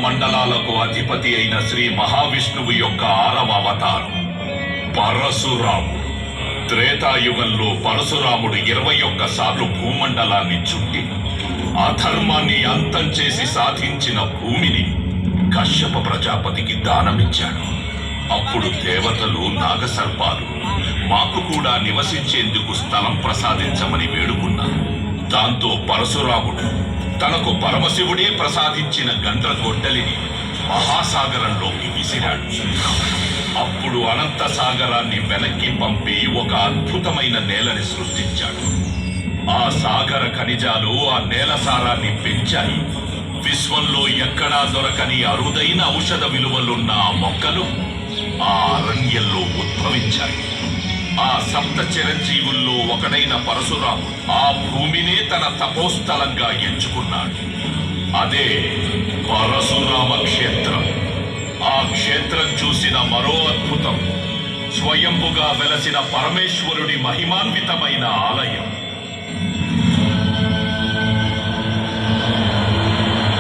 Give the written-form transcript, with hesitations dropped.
మండలాలకు అధిపతి అయిన శ్రీ మహావిష్ణువు యొక్క 6వ అవతారం పరశురాముడు. త్రేతాయుగంలో పరశురాముడు 21 సార్లు భూమండలాన్ని చుట్టి అధర్మాన్ని అంతం చేసి సాధించిన భూమిని కశ్యప ప్రజాపతికి దానమిచ్చాడు. అప్పుడు దేవతలు నాగసర్పాలు మాకు కూడా నివసించేందుకు స్థలం ప్రసాదించమని వేడుకున్నారు. దాంతో పరశురాముడు తనకు పరమశివుడే ప్రసాదించిన గండ్రగొడ్డలిని మహాసాగరంలోకి విసిరాడు. అప్పుడు అనంత సాగరాన్ని వెనక్కి పంపి ఒక అద్భుతమైన నేలని సృష్టించాడు. ఆ సాగర ఖనిజాలు ఆ నేల సారాన్ని పెంచాయి. విశ్వంలో ఎక్కడా దొరకని అరుదైన ఔషధ విలువలున్న ఆ మొక్కలు ఆ అరణ్యంలో ఉద్భవించాయి. ఆ సప్త చిరంజీవుల్లో ఒకడైన పరశురాముడు ఆ భూమినే తన తపోస్థలంగా ఎంచుకున్నాడు. అదే పరశురామ క్షేత్రం. ఆ క్షేత్రం చూసిన మరో అద్భుతం స్వయంభుగా వెలసిన పరమేశ్వరుడి మహిమాన్వితమైన ఆలయం.